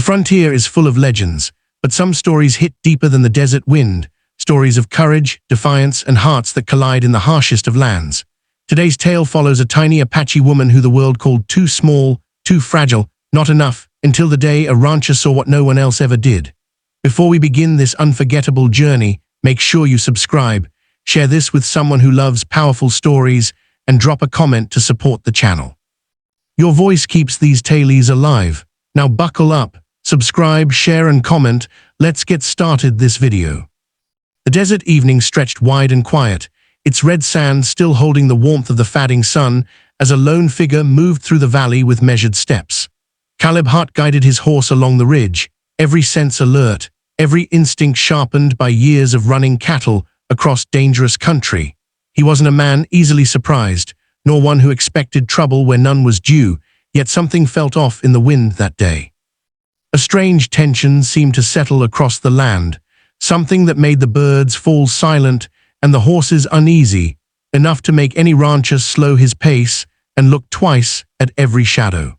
frontier is full of legends, but some stories hit deeper than the desert wind, stories of courage, defiance, and hearts that collide in the harshest of lands. Today's tale follows a tiny Apache woman who the world called too small, too fragile, not enough, until the day a rancher saw what no one else ever did. Before we begin this unforgettable journey, make sure you subscribe, share this with someone who loves powerful stories, and drop a comment to support the channel. Your voice keeps these tales alive. Now buckle up, subscribe, share, and comment. Let's get started this video. The desert evening stretched wide and quiet, its red sand still holding the warmth of the fading sun as a lone figure moved through the valley with measured steps. Caleb Hart guided his horse along the ridge, every sense alert, every instinct sharpened by years of running cattle across dangerous country. He wasn't a man easily surprised, nor one who expected trouble where none was due, yet something felt off in the wind that day. A strange tension seemed to settle across the land, something that made the birds fall silent and the horses uneasy, enough to make any rancher slow his pace and look twice at every shadow.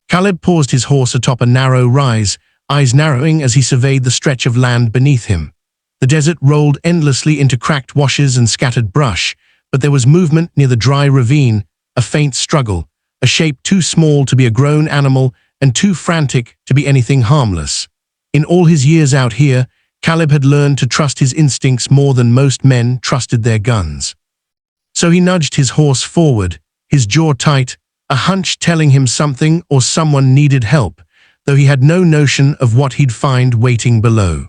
Caleb paused his horse atop a narrow rise, eyes narrowing as he surveyed the stretch of land beneath him. The desert rolled endlessly into cracked washes and scattered brush, but there was movement near the dry ravine, a faint struggle, a shape too small to be a grown animal and too frantic to be anything harmless. In all his years out here, Caleb had learned to trust his instincts more than most men trusted their guns. So he nudged his horse forward, his jaw tight, a hunch telling him something or someone needed help, though he had no notion of what he'd find waiting below.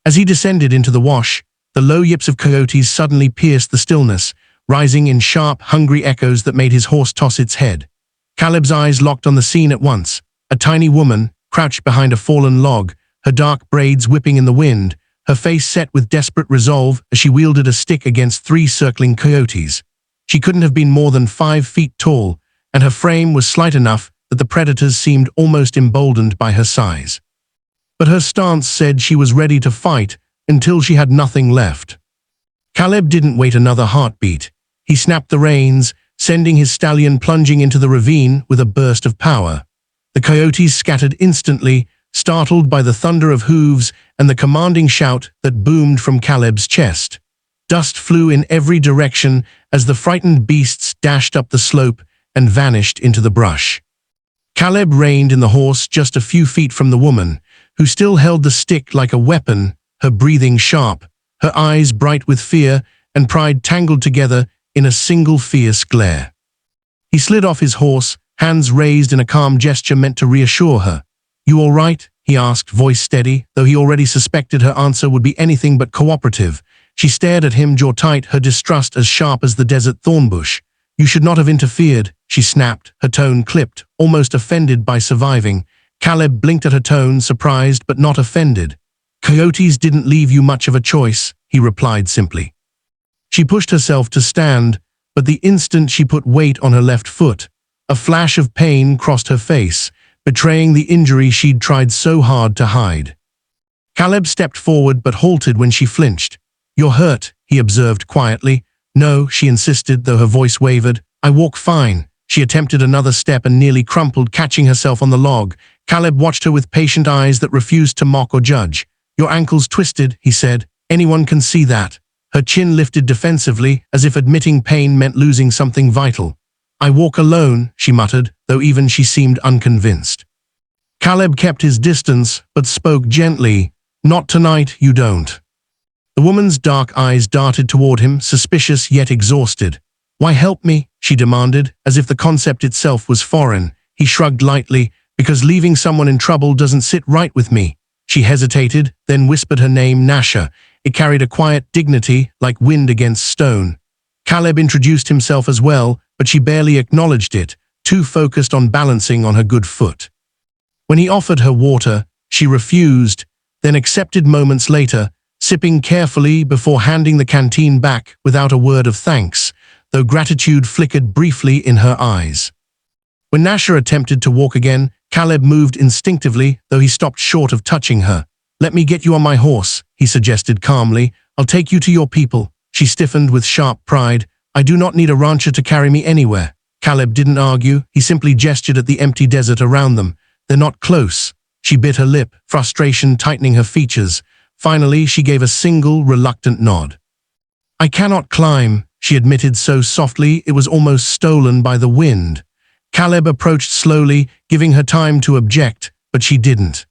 As he descended into the wash, the low yips of coyotes suddenly pierced the stillness, rising in sharp, hungry echoes that made his horse toss its head. Caleb's eyes locked on the scene at once, a tiny woman, crouched behind a fallen log, her dark braids whipping in the wind, her face set with desperate resolve as she wielded a stick against 3 circling coyotes. She couldn't have been more than 5 feet tall, and her frame was slight enough that the predators seemed almost emboldened by her size. But her stance said she was ready to fight until she had nothing left. Caleb didn't wait another heartbeat. He snapped the reins, sending his stallion plunging into the ravine with a burst of power. The coyotes scattered instantly, startled by the thunder of hooves and the commanding shout that boomed from Caleb's chest. Dust flew in every direction as the frightened beasts dashed up the slope and vanished into the brush. Caleb reined in the horse just a few feet from the woman, who still held the stick like a weapon, her breathing sharp, her eyes bright with fear and pride tangled together in a single fierce glare. He slid off his horse, hands raised in a calm gesture meant to reassure her. "You all right?" he asked, voice steady, though he already suspected her answer would be anything but cooperative. She stared at him, jaw tight, her distrust as sharp as the desert thornbush. "You should not have interfered," she snapped, her tone clipped, almost offended by surviving. Caleb blinked at her tone, surprised but not offended. "Coyotes didn't leave you much of a choice," he replied simply. She pushed herself to stand, but the instant she put weight on her left foot, a flash of pain crossed her face, betraying the injury she'd tried so hard to hide. Caleb stepped forward but halted when she flinched. "You're hurt," he observed quietly. "No," she insisted, though her voice wavered. "I walk fine." She attempted another step and nearly crumpled, catching herself on the log. Caleb watched her with patient eyes that refused to mock or judge. "Your ankle's twisted," he said. "Anyone can see that." Her chin lifted defensively, as if admitting pain meant losing something vital. "I walk alone," she muttered, though even she seemed unconvinced. Caleb kept his distance, but spoke gently. "Not tonight, you don't." The woman's dark eyes darted toward him, suspicious yet exhausted. "Why help me?" she demanded, as if the concept itself was foreign. He shrugged lightly. "Because leaving someone in trouble doesn't sit right with me." She hesitated, then whispered her name, Nasha. It carried a quiet dignity, like wind against stone. Caleb introduced himself as well, but she barely acknowledged it, too focused on balancing on her good foot. When he offered her water, she refused, then accepted moments later, sipping carefully before handing the canteen back without a word of thanks, though gratitude flickered briefly in her eyes. When Nasha attempted to walk again, Caleb moved instinctively, though he stopped short of touching her. "Let me get you on my horse," he suggested calmly. "I'll take you to your people." She stiffened with sharp pride. "I do not need a rancher to carry me anywhere." Caleb didn't argue, he simply gestured at the empty desert around them. "They're not close." She bit her lip, frustration tightening her features. Finally, she gave a single, reluctant nod. "I cannot climb," she admitted so softly it was almost stolen by the wind. Caleb approached slowly, giving her time to object, but she didn't.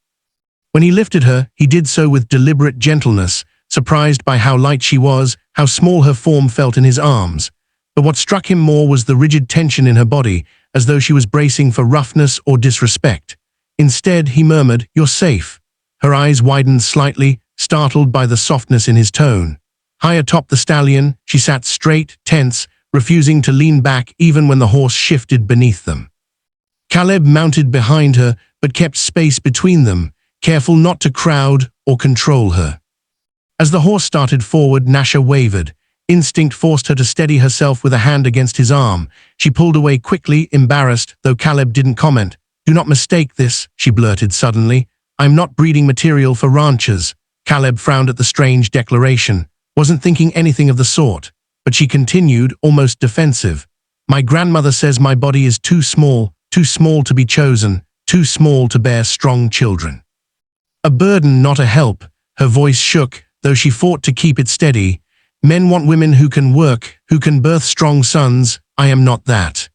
When he lifted her, he did so with deliberate gentleness, surprised by how light she was, how small her form felt in his arms. But what struck him more was the rigid tension in her body, as though she was bracing for roughness or disrespect. Instead, he murmured, "You're safe." Her eyes widened slightly, startled by the softness in his tone. High atop the stallion, she sat straight, tense, refusing to lean back even when the horse shifted beneath them. Caleb mounted behind her, but kept space between them, careful not to crowd or control her. As the horse started forward, Nasha wavered. Instinct forced her to steady herself with a hand against his arm. She pulled away quickly, embarrassed, though Caleb didn't comment. "Do not mistake this," she blurted suddenly. "I'm not breeding material for ranchers." Caleb frowned at the strange declaration. Wasn't thinking anything of the sort. But she continued, almost defensive. "My grandmother says my body is too small to be chosen, too small to bear strong children." A burden, not a help. Her voice shook, though she fought to keep it steady. "Men want women who can work, who can birth strong sons. I am not that."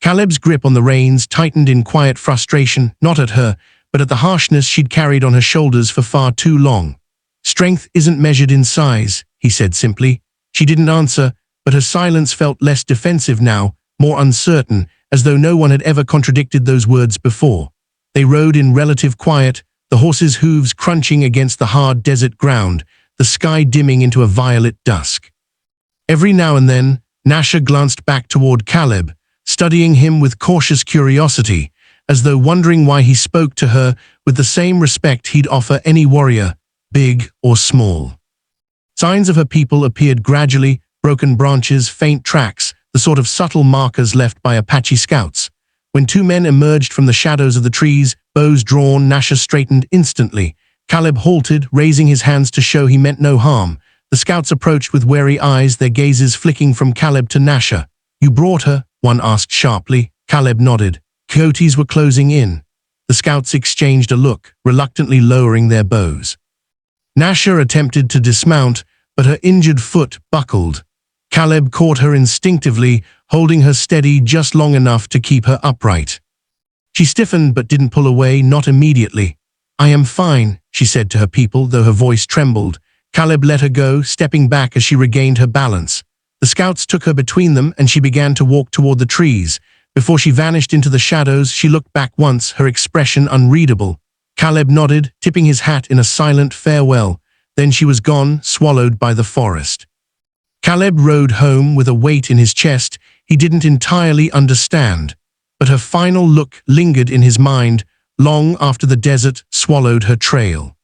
Caleb's grip on the reins tightened in quiet frustration, not at her, but at the harshness she'd carried on her shoulders for far too long. "Strength isn't measured in size," he said simply. She didn't answer, but her silence felt less defensive now, more uncertain, as though no one had ever contradicted those words before. They rode in relative quiet, the horse's hooves crunching against the hard desert ground, the sky dimming into a violet dusk. Every now and then, Nasha glanced back toward Caleb, studying him with cautious curiosity, as though wondering why he spoke to her with the same respect he'd offer any warrior, big or small. Signs of her people appeared gradually, broken branches, faint tracks, the sort of subtle markers left by Apache scouts. When two men emerged from the shadows of the trees, bows drawn, Nasha straightened instantly. Caleb halted, raising his hands to show he meant no harm. The scouts approached with wary eyes, their gazes flicking from Caleb to Nasha. "You brought her?" one asked sharply. Caleb nodded. Coyotes were closing in. The scouts exchanged a look, reluctantly lowering their bows. Nasha attempted to dismount, but her injured foot buckled. Caleb caught her instinctively, holding her steady just long enough to keep her upright. She stiffened but didn't pull away, not immediately. "I am fine," she said to her people, though her voice trembled. Caleb let her go, stepping back as she regained her balance. The scouts took her between them and she began to walk toward the trees. Before she vanished into the shadows, she looked back once, her expression unreadable. Caleb nodded, tipping his hat in a silent farewell. Then she was gone, swallowed by the forest. Caleb rode home with a weight in his chest he didn't entirely understand, but her final look lingered in his mind long after the desert swallowed her trail.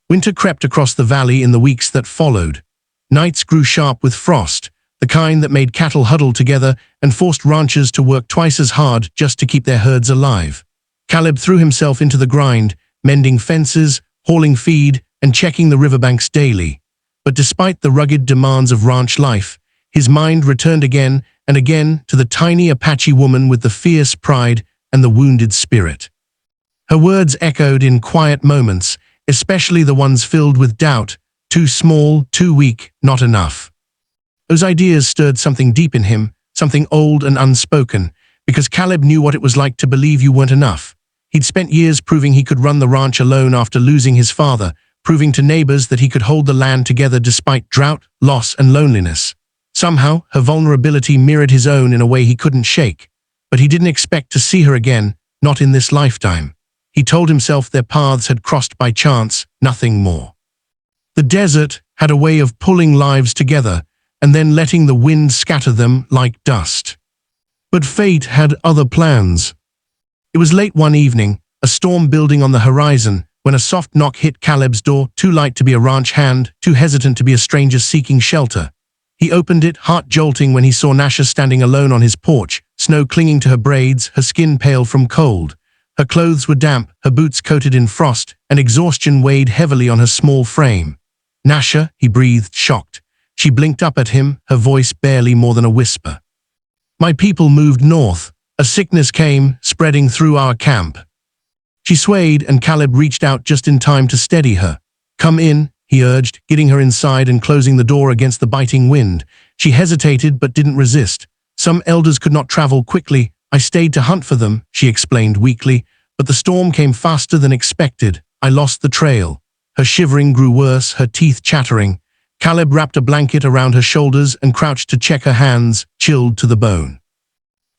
Winter crept across the valley in the weeks that followed. Nights grew sharp with frost, the kind that made cattle huddle together and forced ranchers to work twice as hard just to keep their herds alive. Caleb threw himself into the grind, mending fences, hauling feed, and checking the riverbanks daily. But despite the rugged demands of ranch life, his mind returned again and again to the tiny Apache woman with the fierce pride and the wounded spirit. Her words echoed in quiet moments, especially the ones filled with doubt. Too small, too weak, not enough. Those ideas stirred something deep in him, something old and unspoken, because Caleb knew what it was like to believe you weren't enough. He'd spent years proving he could run the ranch alone after losing his father, proving to neighbors that he could hold the land together despite drought, loss, and loneliness. Somehow, her vulnerability mirrored his own in a way he couldn't shake. But he didn't expect to see her again, not in this lifetime. He told himself their paths had crossed by chance, nothing more. The desert had a way of pulling lives together and then letting the wind scatter them like dust. But fate had other plans. It was late one evening, a storm building on the horizon, when a soft knock hit Caleb's door, too light to be a ranch hand, too hesitant to be a stranger seeking shelter. He opened it, heart jolting, when he saw Nasha standing alone on his porch, snow clinging to her braids, her skin pale from cold. Her clothes were damp, her boots coated in frost, and exhaustion weighed heavily on her small frame. "Nasha," he breathed, shocked. She blinked up at him, her voice barely more than a whisper. "My people moved north. A sickness came, spreading through our camp." She swayed, and Caleb reached out just in time to steady her. "Come in," he urged, getting her inside and closing the door against the biting wind. She hesitated but didn't resist. "Some elders could not travel quickly. I stayed to hunt for them," she explained weakly, "but the storm came faster than expected. I lost the trail." Her shivering grew worse, her teeth chattering. Caleb wrapped a blanket around her shoulders and crouched to check her hands, chilled to the bone.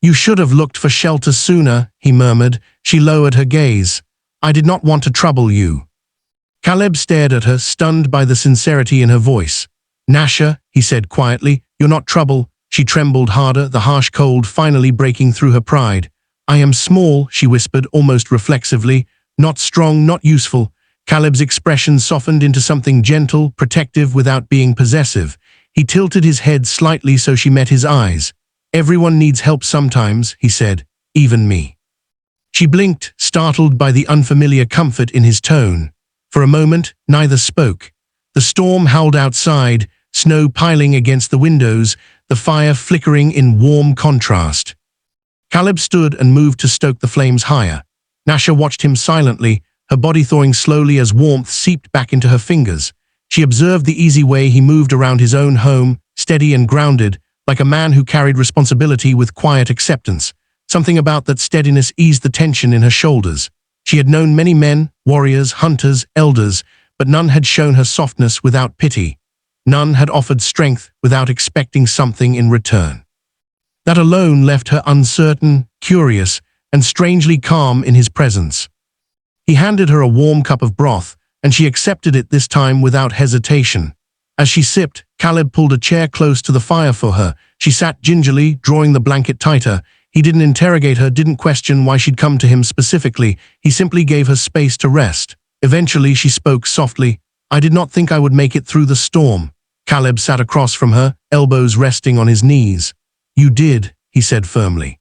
"You should have looked for shelter sooner," he murmured. She lowered her gaze. "I did not want to trouble you." Caleb stared at her, stunned by the sincerity in her voice. "Nasha," he said quietly, "you're not trouble." She trembled harder, the harsh cold finally breaking through her pride. "I am small," she whispered, almost reflexively. "Not strong, not useful." Caleb's expression softened into something gentle, protective without being possessive. He tilted his head slightly so she met his eyes. "Everyone needs help sometimes," he said, "even me." She blinked, startled by the unfamiliar comfort in his tone. For a moment, neither spoke. The storm howled outside, snow piling against the windows, the fire flickering in warm contrast. Caleb stood and moved to stoke the flames higher. Nasha watched him silently, her body thawing slowly as warmth seeped back into her fingers. She observed the easy way he moved around his own home, steady and grounded, like a man who carried responsibility with quiet acceptance. Something about that steadiness eased the tension in her shoulders. She had known many men, warriors, hunters, elders, but none had shown her softness without pity. None had offered strength without expecting something in return. That alone left her uncertain, curious, and strangely calm in his presence. He handed her a warm cup of broth, and she accepted it this time without hesitation. As she sipped, Caleb pulled a chair close to the fire for her. She sat gingerly, drawing the blanket tighter. He didn't interrogate her, didn't question why she'd come to him specifically. He simply gave her space to rest. Eventually, she spoke softly. "I did not think I would make it through the storm." Caleb sat across from her, elbows resting on his knees. "You did," he said firmly.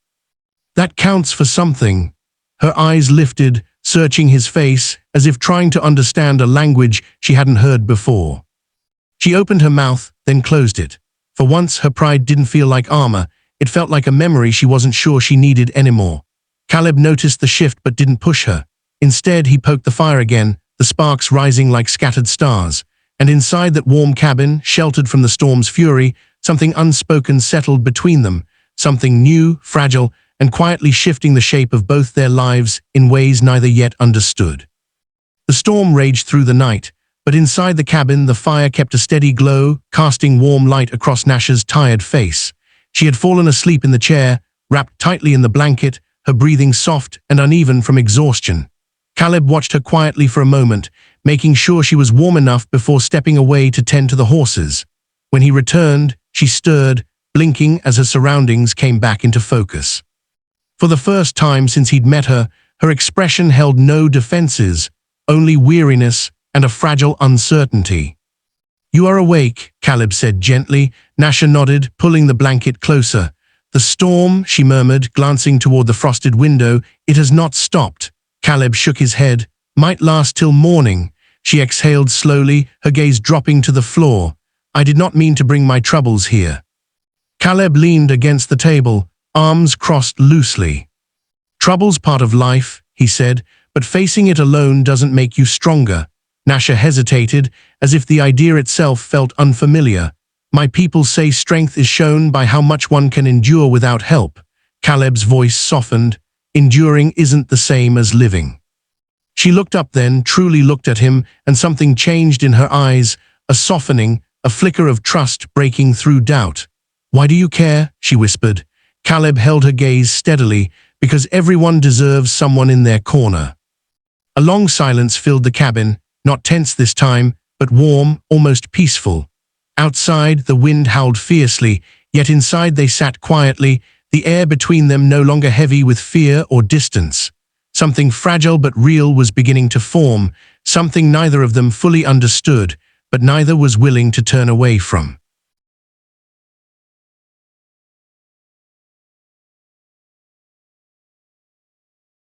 "That counts for something." Her eyes lifted, searching his face, as if trying to understand a language she hadn't heard before. She opened her mouth, then closed it. For once, her pride didn't feel like armor. It felt like a memory she wasn't sure she needed anymore. Caleb noticed the shift but didn't push her. Instead, he poked the fire again, the sparks rising like scattered stars. And inside that warm cabin, sheltered from the storm's fury, something unspoken settled between them, something new, fragile, and quietly shifting the shape of both their lives in ways neither yet understood. The storm raged through the night, but inside the cabin the fire kept a steady glow, casting warm light across Nasha's tired face. She had fallen asleep in the chair, wrapped tightly in the blanket, her breathing soft and uneven from exhaustion. Caleb watched her quietly for a moment, making sure she was warm enough before stepping away to tend to the horses. When he returned, she stirred, blinking as her surroundings came back into focus. For the first time since he'd met her, her expression held no defenses, only weariness and a fragile uncertainty. "You are awake," Caleb said gently. Nasha nodded, pulling the blanket closer. "The storm," she murmured, glancing toward the frosted window, "it has not stopped." Caleb shook his head. "Might last till morning." She exhaled slowly, her gaze dropping to the floor. "I did not mean to bring my troubles here." Caleb leaned against the table, arms crossed loosely. "Trouble's part of life," he said, "but facing it alone doesn't make you stronger." Nasha hesitated, as if the idea itself felt unfamiliar. "My people say strength is shown by how much one can endure without help." Caleb's voice softened. "Enduring isn't the same as living." She looked up then, truly looked at him, and something changed in her eyes, a softening, a flicker of trust breaking through doubt. "Why do you care?" she whispered. Caleb held her gaze steadily, "Because everyone deserves someone in their corner." A long silence filled the cabin, not tense this time, but warm, almost peaceful. Outside, the wind howled fiercely, yet inside they sat quietly, the air between them no longer heavy with fear or distance. Something fragile but real was beginning to form, something neither of them fully understood, but neither was willing to turn away from.